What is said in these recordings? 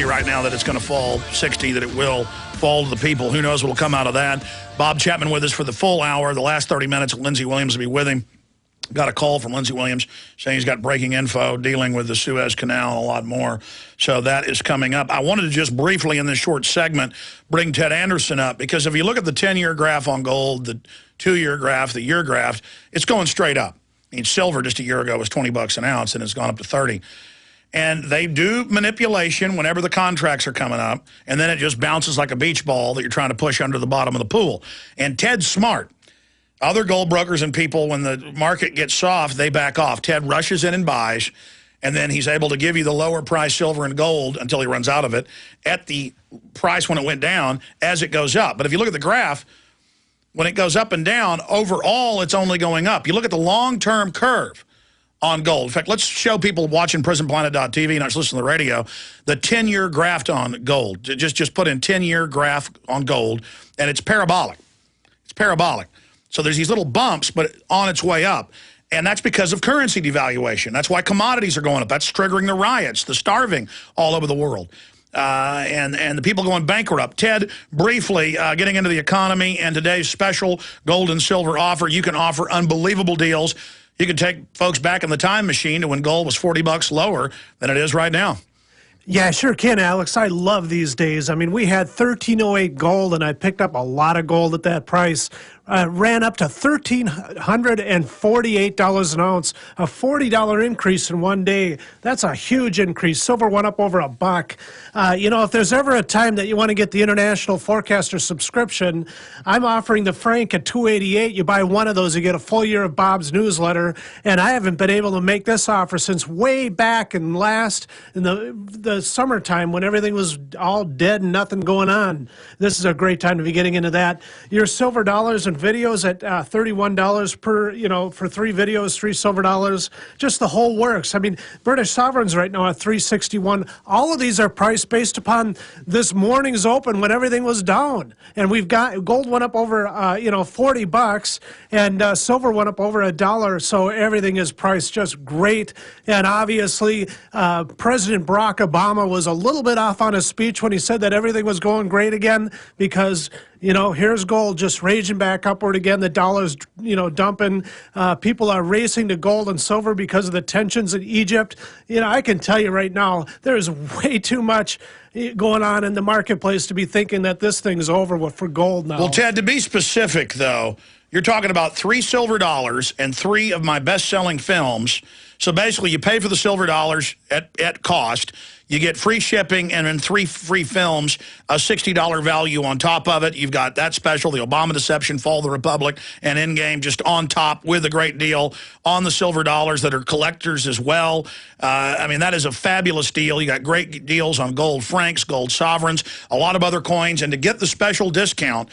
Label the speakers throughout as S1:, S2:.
S1: right now that it's going to fall 60, that it will fall to the people. Who knows what will come out of that. Bob Chapman with us for the full hour. The last 30 minutes, Lindsey Williams will be with him. Got a call from Lindsey Williams saying he's got breaking info dealing with the Suez Canal and a lot more. So that is coming up. I wanted to just briefly in this short segment bring Ted Anderson up, because if you look at the 10-year graph on gold, the 2-year graph, the year graph, it's going straight up. I mean, silver just a year ago was 20 bucks an ounce, and it's gone up to 30. And they do manipulation whenever the contracts are coming up, and then it just bounces like a beach ball that you're trying to push under the bottom of the pool. And Ted's smart. Other gold brokers and people, when the market gets soft, they back off. Ted rushes in and buys, and then he's able to give you the lower price silver and gold until he runs out of it at the price when it went down as it goes up. But if you look at the graph, when it goes up and down, overall it's only going up. You look at the long-term curve on gold. In fact, let's show people watching PrisonPlanet.tv, not just listen to the radio, the 10-year graph on gold. Just put in 10-year graph on gold, and it's parabolic. It's parabolic. So there's these little bumps, but on its way up. And that's because of currency devaluation. That's why commodities are going up. That's triggering the riots, the starving all over the world, and the people going bankrupt. Ted, briefly, getting into the economy and today's special gold and silver offer. You can offer unbelievable deals. You can take folks back in the time machine to when gold was 40 bucks lower than it is right now.
S2: Yeah, sure can, Alex. I love these days. I mean, we had 1308 gold, and I picked up a lot of gold at that price. Ran up to $1,348 an ounce, a $40 increase in one day. That's a huge increase. Silver went up over $1. You know, if there's ever a time that you want to get the International Forecaster subscription, I'm offering the Frank at $288. You buy one of those, you get a full year of Bob's newsletter. And I haven't been able to make this offer since way back in the summertime when everything was all dead and nothing going on. This is a great time to be getting into that. Your silver dollars and videos at $31 per, for 3 videos, 3 silver dollars, just the whole works. I mean, British sovereigns right now at $361. All of these are priced based upon this morning's open when everything was down. And we've got, gold went up over, 40 bucks, and silver went up over $1. So everything is priced just great. And obviously, President Barack Obama was a little bit off on his speech when he said that everything was going great again, because here's gold just raging back upward again. The dollar's, dumping. People are racing to gold and silver because of the tensions in Egypt. I can tell you right now, there's way too much going on in the marketplace to be thinking that this thing's over for gold now.
S1: Well, Ted, to be specific, though, you're talking about 3 silver dollars and 3 of my best-selling films. So basically, you pay for the silver dollars at cost. You get free shipping and then 3 free films, a $60 value on top of it. You've got that special, The Obama Deception, Fall of the Republic, and Endgame just on top with a great deal on the silver dollars that are collectors as well. I mean, that is a fabulous deal. You got great deals on gold francs, gold sovereigns, a lot of other coins. And to get the special discount,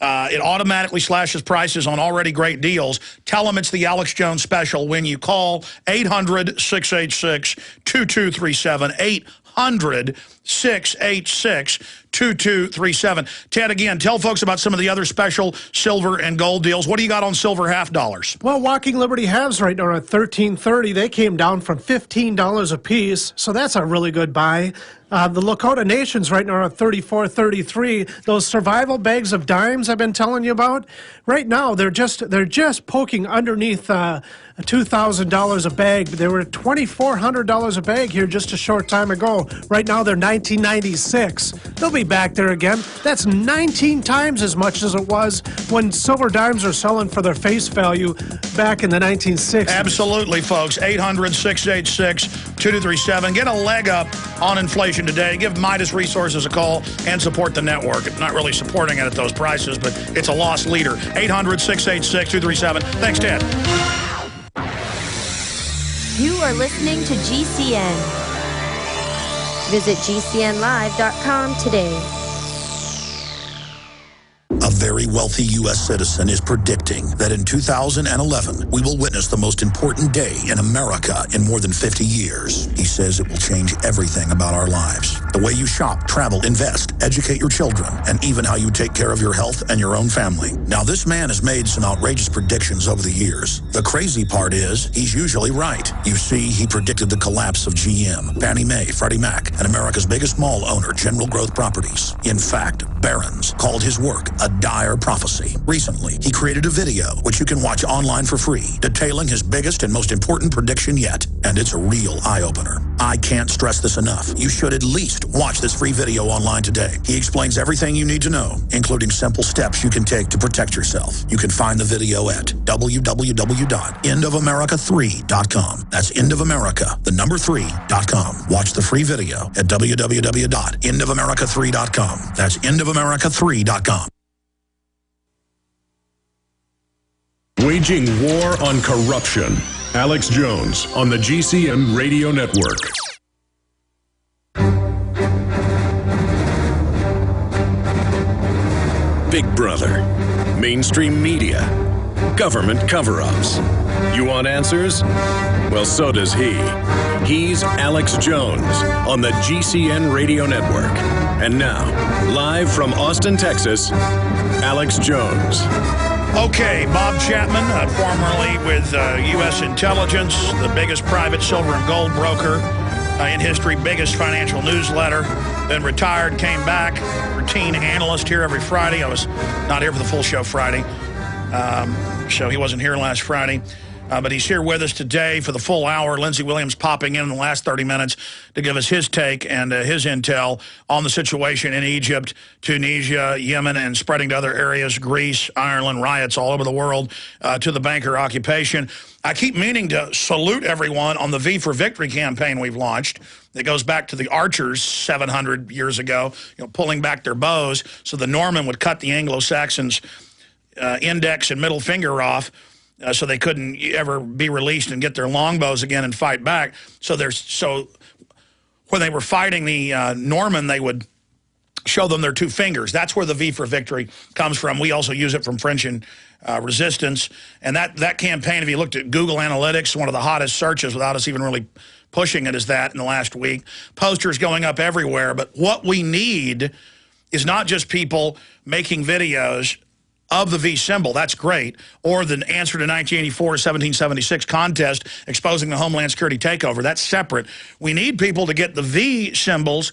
S1: it automatically slashes prices on already great deals. Tell them it's the Alex Jones special when you call 800-686-2237, 800-686-2237. Ted, again, tell folks about some of the other special silver and gold deals. What do you got on silver half dollars?
S2: Well, Walking Liberty halves right now are at $13.30. They came down from $15 a piece, so that's a really good buy. The Lakota Nations right now are at $34.33. Those survival bags of dimes I've been telling you about, right now they're just poking underneath $2,000 a bag. They were at $2,400 a bag here just a short time ago. Right now they're $19.96. They'll be back there again. That's 19 times as much as it was when silver dimes are selling for their face value back in the 1960s.
S1: Absolutely, folks. 800-686-2237. Get a leg up on inflation today. Give Midas Resources a call and support the network. It's not really supporting it at those prices, but it's a lost leader. 800-686-2237. Thanks, Ted.
S3: You are listening to GCN. Visit GCNlive.com today.
S4: A very wealthy U.S. citizen is predicting that in 2011, we will witness the most important day in America in more than 50 years. He says it will change everything about our lives. The way you shop, travel, invest, educate your children, and even how you take care of your health and your own family. Now, this man has made some outrageous predictions over the years. The crazy part is, he's usually right. You see, he predicted the collapse of GM, Fannie Mae, Freddie Mac, and America's biggest mall owner, General Growth Properties. In fact, Barron's called his work a dire prophecy. Recently, he created a video, which you can watch online for free, detailing his biggest and most important prediction yet. And it's a real eye-opener. I can't stress this enough. You should at least watch this free video online today. He explains everything you need to know, including simple steps you can take to protect yourself. You can find the video at www.endofamerica3.com. That's endofamerica, the number 3.com. Watch the free video at www.endofamerica3.com. That's endofamerica3.com.
S5: Waging war on corruption. Alex Jones on the GCN Radio Network. Big Brother, mainstream media, government cover-ups. You want answers? Well, so does he. He's Alex Jones on the GCN Radio Network. And now, live from Austin, Texas, Alex Jones.
S1: Okay, Bob Chapman, formerly with U.S. Intelligence, the biggest private silver and gold broker in history, biggest financial newsletter, then retired, came back, routine analyst here every Friday. I was not here for the full show Friday, so he wasn't here last Friday. But he's here with us today for the full hour. Lindsey Williams popping in the last 30 minutes to give us his take and his intel on the situation in Egypt, Tunisia, Yemen, and spreading to other areas, Greece, Ireland, riots all over the world, to the banker occupation. I keep meaning to salute everyone on the V for Victory campaign we've launched. It goes back to the archers 700 years ago, pulling back their bows so the Norman would cut the Anglo-Saxons' index and middle finger off. So they couldn't ever be released and get their longbows again and fight back. So when they were fighting the Norman, they would show them their two fingers. That's where the V for Victory comes from. We also use it from French and resistance. And that campaign, if you looked at Google Analytics, one of the hottest searches without us even really pushing it is that in the last week. Posters going up everywhere. But what we need is not just people making videos of the V symbol, that's great, or the answer to 1984-1776 contest exposing the Homeland Security takeover, that's separate. We need people to get the V symbols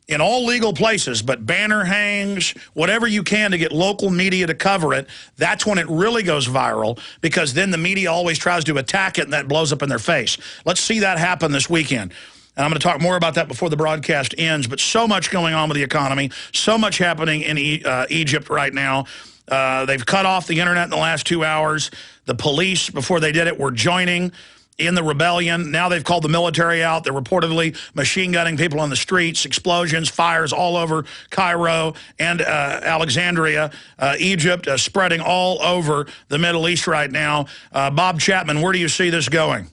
S1: in all legal places, but banner hangs, whatever you can to get local media to cover it. That's when it really goes viral, because then the media always tries to attack it and that blows up in their face. Let's see that happen this weekend. And I'm going to talk more about that before the broadcast ends, but so much going on with the economy, so much happening in Egypt right now. They've cut off the internet in the last 2 hours. The police, before they did it, were joining in the rebellion. Now they've called the military out. They're reportedly machine gunning people on the streets, explosions, fires all over Cairo and Alexandria, Egypt, spreading all over the Middle East right now. Bob Chapman, where do you see this going?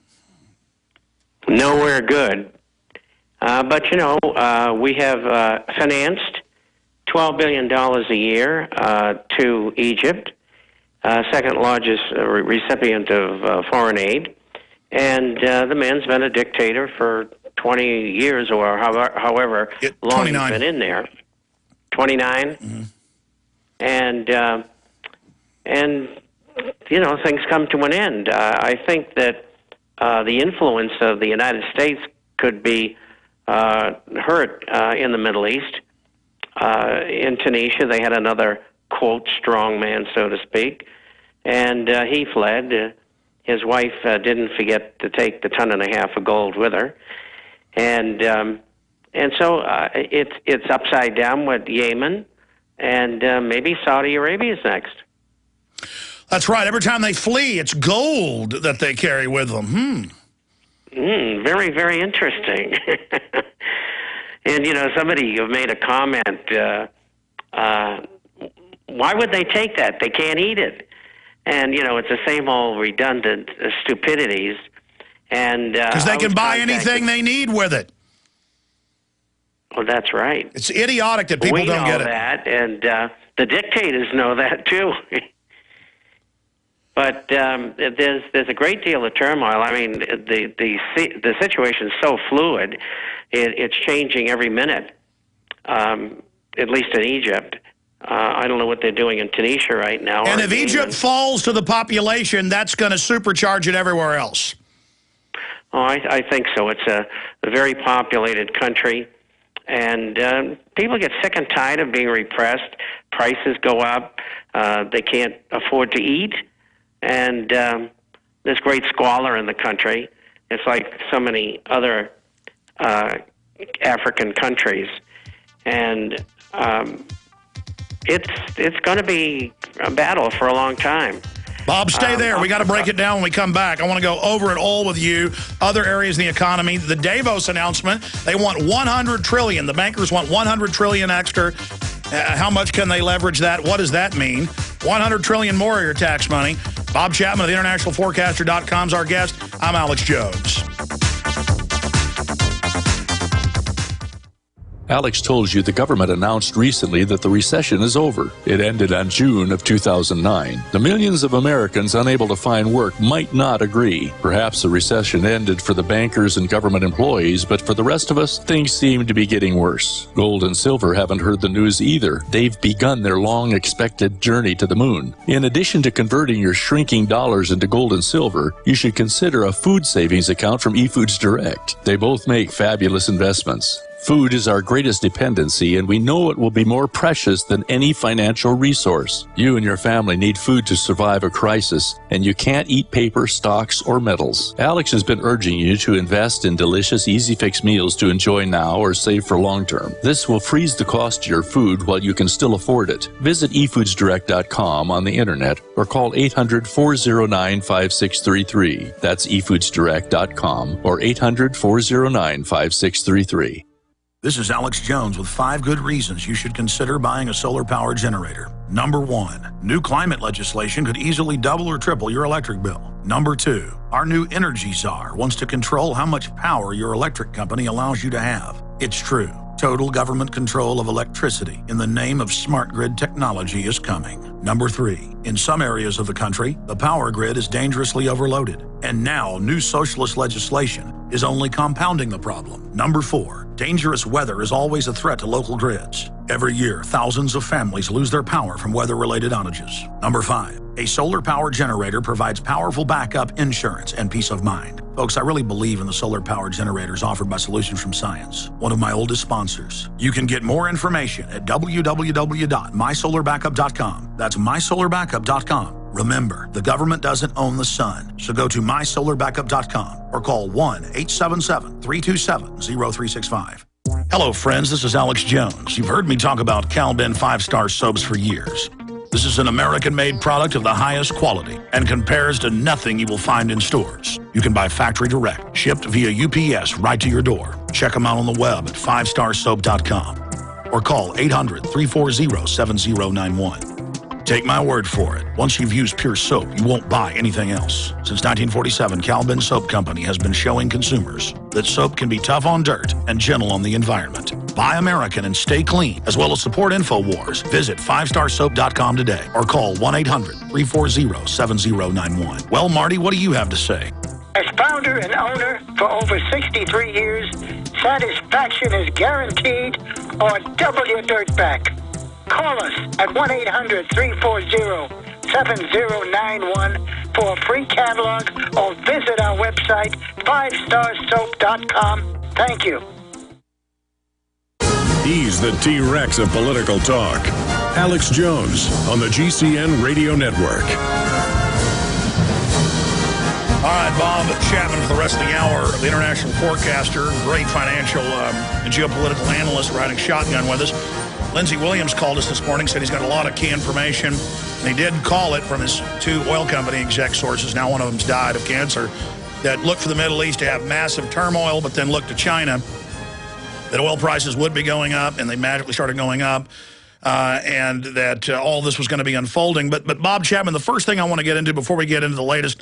S6: Nowhere good. But, we have financed $12 billion a year to Egypt, second largest recipient of foreign aid. And the man's been a dictator for 20 years or however long he's been in there. 29? Mm-hmm. And things come to an end. I think that the influence of the United States could be hurt in the Middle East. In Tunisia, they had another, quote, strong man, so to speak, and he fled. His wife didn't forget to take the 1.5 tons of gold with her, and so it's upside down with Yemen, and maybe Saudi Arabia is next.
S1: That's right. Every time they flee, it's gold that they carry with them.
S6: Very, very interesting. And, somebody made a comment, why would they take that? They can't eat it. And, it's the same old redundant stupidities. And
S1: because they can buy anything they need with it.
S6: Well, that's right.
S1: It's idiotic that people don't get it.
S6: We know that, and the dictators know that too. But there's a great deal of turmoil. I mean, the situation is so fluid; it's changing every minute. At least in Egypt, I don't know what they're doing in Tunisia right now.
S1: And if Egypt falls to the population, that's going to supercharge it everywhere else.
S6: Oh, I think so. It's a very populated country, and people get sick and tired of being repressed. Prices go up. They can't afford to eat. And there's great squalor in the country. It's like so many other African countries. And it's going to be a battle for a long time.
S1: Bob, stay there. We got to break it down when we come back. I want to go over it all with you. Other areas in the economy. The Davos announcement, they want $100 trillion. The bankers want $100 trillion extra. How much can they leverage that? What does that mean? $100 trillion more of your tax money. Bob Chapman of the InternationalForecaster.com is our guest. I'm Alex Jones.
S7: Alex told you the government announced recently that the recession is over. It ended on June of 2009. The millions of Americans unable to find work might not agree. Perhaps the recession ended for the bankers and government employees, but for the rest of us, things seem to be getting worse. Gold and silver haven't heard the news either. They've begun their long-expected journey to the moon. In addition to converting your shrinking dollars into gold and silver, you should consider a food savings account from eFoods Direct. They both make fabulous investments. Food is our greatest dependency, and we know it will be more precious than any financial resource. You and your family need food to survive a crisis, and you can't eat paper, stocks, or metals. Alex has been urging you to invest in delicious, easy-fix meals to enjoy now or save for long-term. This will freeze the cost of your food while you can still afford it. Visit eFoodsDirect.com on the internet or call 800-409-5633. That's eFoodsDirect.com or 800-409-5633.
S4: This is Alex Jones with 5 good reasons you should consider buying a solar power generator. Number 1, new climate legislation could easily double or triple your electric bill. Number 2, our new energy czar wants to control how much power your electric company allows you to have. It's true. Total government control of electricity in the name of smart grid technology is coming. Number 3, in some areas of the country, the power grid is dangerously overloaded. And now new socialist legislation is only compounding the problem. Number 4, dangerous weather is always a threat to local grids. Every year, thousands of families lose their power from weather-related outages. Number 5, a solar power generator provides powerful backup insurance and peace of mind. Folks, I really believe in the solar power generators offered by Solutions from Science, one of my oldest sponsors. You can get more information at www.mysolarbackup.com. That's mysolarbackup.com. Remember, the government doesn't own the sun, so go to mysolarbackup.com or call 1-877-327-0365. Hello, friends. This is Alex Jones. You've heard me talk about Cal-Ben 5-star soaps for years. This is an American-made product of the highest quality and compares to nothing you will find in stores. You can buy factory direct, shipped via UPS right to your door. Check them out on the web at 5starsoap.com or call 800-340-7091. Take my word for it. Once you've used Pure Soap, you won't buy anything else. Since 1947, Cal-Ben Soap Company has been showing consumers that soap can be tough on dirt and gentle on the environment. Buy American and stay clean, as well as support InfoWars. Visit 5starsoap.com today or call 1-800-340-7091. Well, Marty, what do you have to say?
S8: As founder and owner for over 63 years, satisfaction is guaranteed or double your dirt back. Call us at 1-800-340-7091 for a free catalog or visit our website, 5starsoap.com. Thank you.
S5: He's the T-Rex of political talk. Alex Jones on the GCN Radio Network.
S1: All right, Bob Chapman for the rest of the hour, the International Forecaster, great financial and geopolitical analyst riding shotgun with us. Lindsey Williams called us this morning, said he's got a lot of key information. And he did call it from his 2 oil company exec sources. Now one of them's died of cancer. That looked for the Middle East to have massive turmoil, but then looked to China. That oil prices would be going up, and they magically started going up. And that all this was going to be unfolding. But Bob Chapman, the first thing I want to get into before we get into the latest